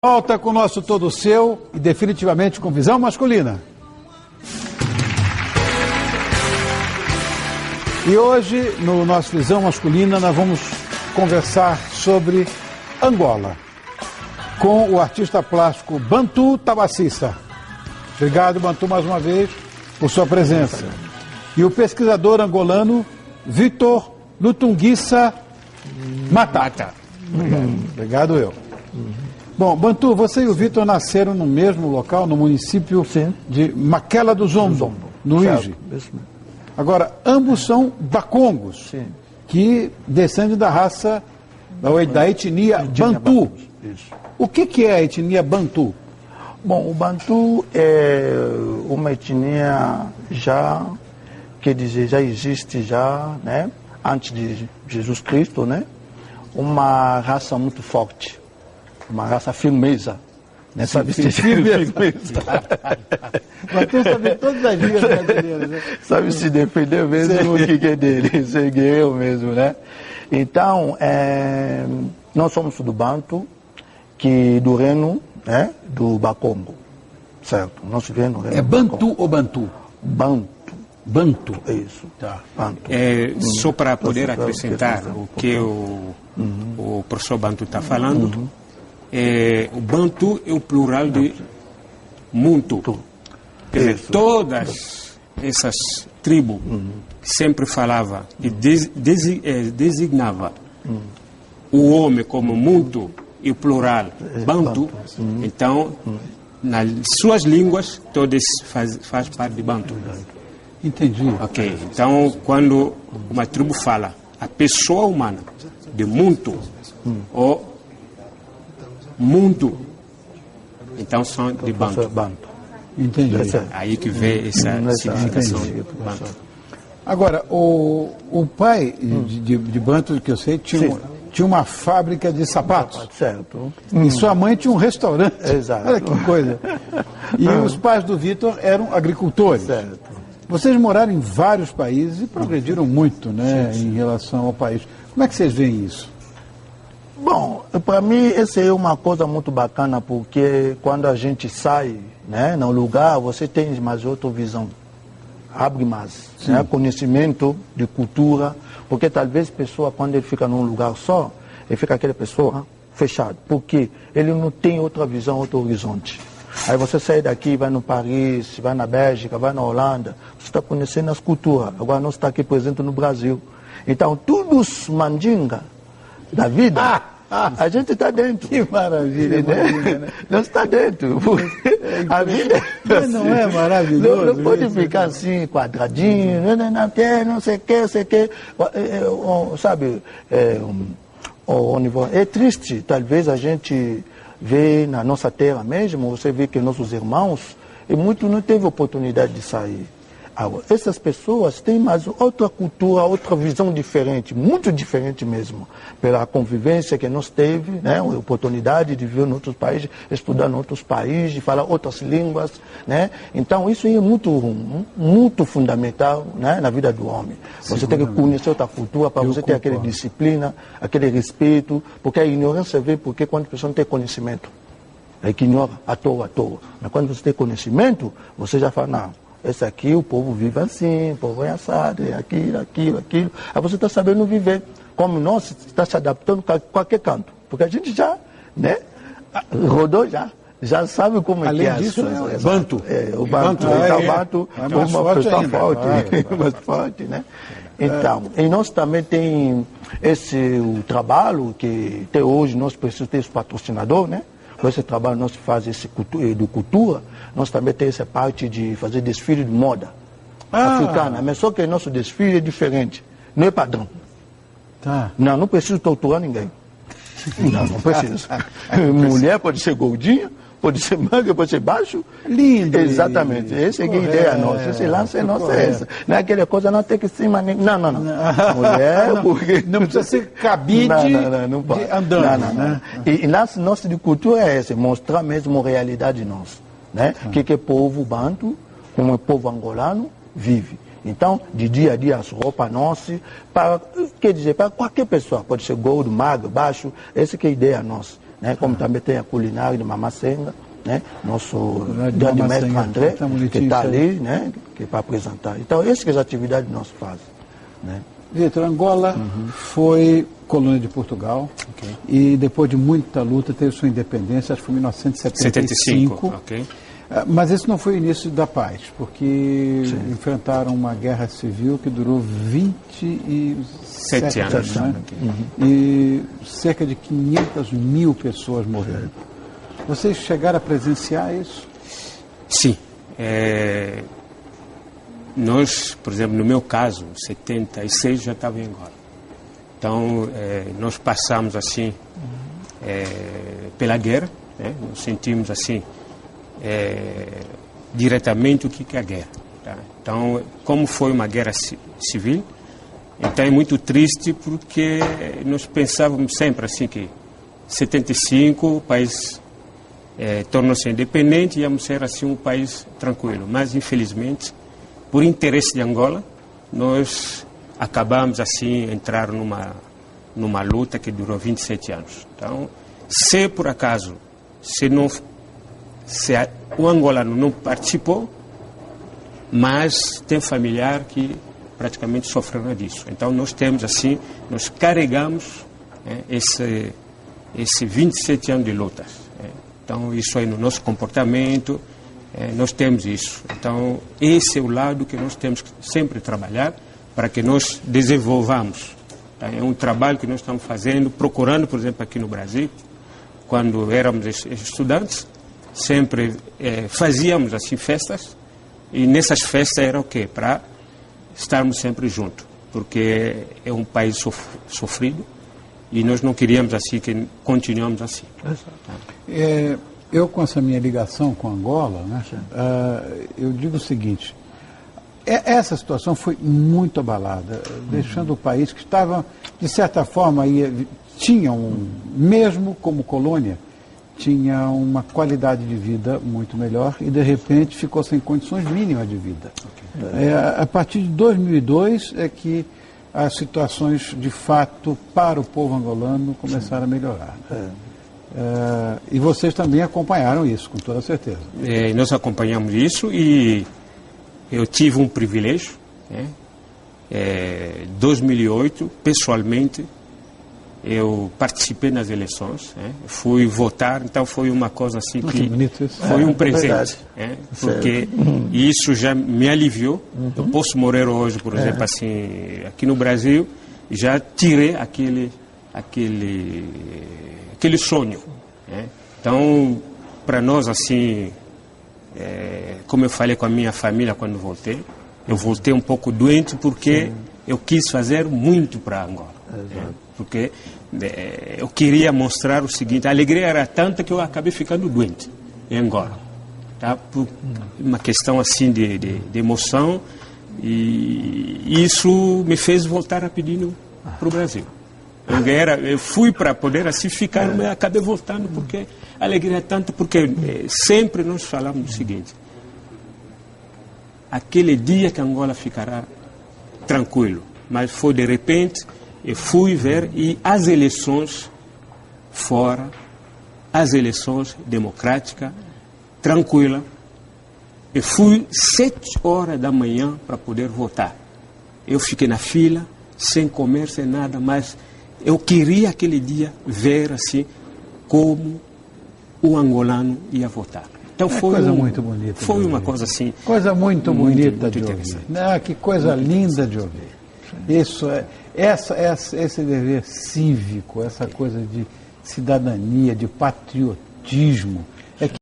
Volta com o nosso Todo Seu e definitivamente com visão masculina. E hoje, no nosso Visão Masculina, nós vamos conversar sobre Angola, com o artista plástico Bantu Tabacissa. Obrigado, Bantu, mais uma vez, por sua presença. E o pesquisador angolano Vitor Lutunguissa Mata. Obrigado, eu. Bom, Bantu, você e o Vitor nasceram no mesmo local, no município de Maquela do Zombo, no Luigi. Agora, ambos são bacongos, que descendem da raça, da etnia Bantu. O que é a etnia Bantu? Bom, o Bantu é uma etnia quer dizer, já existe né, antes de Jesus Cristo, né? Uma raça muito forte. Uma raça firmeza. Né? Sabe se firmeza. Bantu sabe todas as gírias brasileiras, né? Sabe se defender mesmo o que é dele, ser guerreiro mesmo, né? Então, nós somos do Bantu, do Reno, né? Do Bakongo, certo? Nosso Reno é Bantu ou Bantu? Bantu. Bantu. Isso. Tá. Bantu. Só para poder acrescentar o que o professor Bantu está falando, o Bantu é o plural de Muntu. Quer dizer, todas essas tribos sempre falava e designava o homem como Muntu e o plural Bantu. Então, nas suas línguas, todas faz parte de Bantu. Entendi. Ok, então quando uma tribo fala a pessoa humana de Muntu ou Muntu, então são de Bantu. Entendi. Aí que vem essa significação de Bantu. Agora, o pai de Bantu, que eu sei, tinha uma fábrica de sapatos. Certo. E sua mãe tinha um restaurante. Exato. Olha que coisa. E os pais do Vitor eram agricultores. Certo. Vocês moraram em vários países e progrediram muito, né, em relação ao país. Como é que vocês veem isso? Bom, para mim essa é uma coisa muito bacana, porque quando a gente sai, né, no lugar, você tem mais outra visão. Abre mais, né, conhecimento de cultura, porque talvez a pessoa, quando ele fica num lugar só, ele fica aquela pessoa fechada, porque ele não tem outra visão, outro horizonte. Aí você sai daqui, vai no Paris, vai na Bélgica, vai na Holanda, você está conhecendo as culturas. Agora nós estamos aqui presentes no Brasil. Então, todos os mandinga da vida, a gente está dentro. Que maravilha, né? Nós está dentro. A vida mas não é maravilhoso? Não pode ficar assim, quadradinho, não sei o que, sabe, é triste, talvez a gente vê na nossa terra mesmo, você vê que nossos irmãos, e muitos não teve oportunidade de sair. Agora, essas pessoas têm mais outra cultura, outra visão diferente, muito diferente mesmo, pela convivência que nós teve, né, a oportunidade de viver em outros países, estudar em outros países, de falar outras línguas, né? Então isso é muito fundamental, né, na vida do homem. Você tem que conhecer outra cultura para você ter aquela disciplina, aquele respeito, porque a ignorância vem porque quando a pessoa não tem conhecimento, é que ignora à toa. Mas quando você tem conhecimento, você já fala, não, esse aqui o povo vive assim, o povo é assado, é aquilo. Aí você está sabendo viver. Como nós, está se adaptando a qualquer canto. Porque a gente já, né, rodou já sabe como além é disso, é Bantu. O Bantu, Bantu é mais uma forte pessoa ainda, forte, mais forte, né? Então, e nós também tem o trabalho que até hoje nós precisamos ter esse patrocinador, né? Esse trabalho nós fazemos de cultura, nós também temos essa parte de fazer desfile de moda africana, mas só que nosso desfile é diferente, não é padrão. Tá. Não preciso torturar ninguém. Não precisa. Mulher pode ser gordinha, pode ser magra, pode ser baixo. Lindo. Exatamente. Essa é a ideia nossa. Esse lance é nossa. Não é aquela coisa, não tem que ser maneira. Não. Mulher, porque. Não precisa ser cabide não pode. Andando. Não. E lance nosso de cultura é esse, mostrar mesmo a realidade nossa. Né? Que o povo bantu, como o povo angolano, vive. Então, de dia a dia, as roupas nossas, quer dizer, para qualquer pessoa, pode ser gordo, magro, baixo, essa que é a ideia nossa. né? Como também tem a culinária de Mamacenga, né? Nosso grande mestre André, que está ali, né? Que é para apresentar. Então, essas que as atividades nós fazemos, né? Vitor, Angola foi colônia de Portugal e depois de muita luta teve sua independência, acho que foi em 1975. Mas esse não foi o início da paz, porque enfrentaram uma guerra civil que durou 27 anos. Né? E cerca de 500 mil pessoas morreram. Vocês chegaram a presenciar isso? Sim. Nós, por exemplo, no meu caso, em 76 já estava em Angola. Então, nós passamos assim pela guerra, né? Nós sentimos assim diretamente o que é a guerra. Tá? Então, como foi uma guerra civil, então é muito triste porque nós pensávamos sempre assim que 75 o país tornou-se independente e íamos ser assim um país tranquilo. Mas, infelizmente, por interesse de Angola, nós acabamos assim entrar numa luta que durou 27 anos. Então, se por acaso, se o angolano não participou, mas tem familiar que praticamente sofreram disso. Então, nós temos assim, nós carregamos esse 27 anos de lutas. Então, isso aí no nosso comportamento, nós temos isso. Então, esse é o lado que nós temos que sempre trabalhar para que nós desenvolvamos. Tá? É um trabalho que nós estamos fazendo, procurando, por exemplo, aqui no Brasil, quando éramos estudantes, sempre fazíamos assim festas, e nessas festas era o quê? Para estarmos sempre juntos, porque é um país sofrido e nós não queríamos assim que continuemos assim. Tá? Eu, com essa minha ligação com Angola, né, eu digo o seguinte, essa situação foi muito abalada, deixando o país que estava, de certa forma, mesmo como colônia, tinha uma qualidade de vida muito melhor e, de repente, ficou sem condições mínimas de vida. A partir de 2002 é que as situações, de fato, para o povo angolano começaram a melhorar. E vocês também acompanharam isso, com toda certeza. Nós acompanhamos isso e eu tive um privilégio. Em 2008, pessoalmente, eu participei nas eleições, fui votar, então foi uma coisa assim que foi um presente, porque isso já me aliviou. Eu posso morrer hoje, por exemplo, assim, aqui no Brasil, já tirei aquele sonho. Então, para nós, assim, como eu falei com a minha família quando voltei, eu voltei um pouco doente porque eu quis fazer muito para Angola. Porque eu queria mostrar o seguinte, a alegria era tanta que eu acabei ficando doente em Angola. Tá? Por uma questão assim de emoção, e isso me fez voltar rapidinho para o Brasil. Eu fui para poder assim ficar, mas acabei voltando porque a alegria é tanta, porque sempre nós falamos o seguinte, aquele dia que Angola ficará tranquilo, mas foi de repente, eu fui ver e as eleições fora, as eleições democráticas, tranquila, eu fui 7 horas da manhã para poder votar. Eu fiquei na fila, sem comer, sem nada, mas eu queria aquele dia ver assim como o angolano ia votar. Então foi coisa muito bonita. Foi uma coisa assim. Coisa muito bonita de ouvir. Que coisa linda de ouvir. Isso esse dever cívico, essa coisa de cidadania, de patriotismo,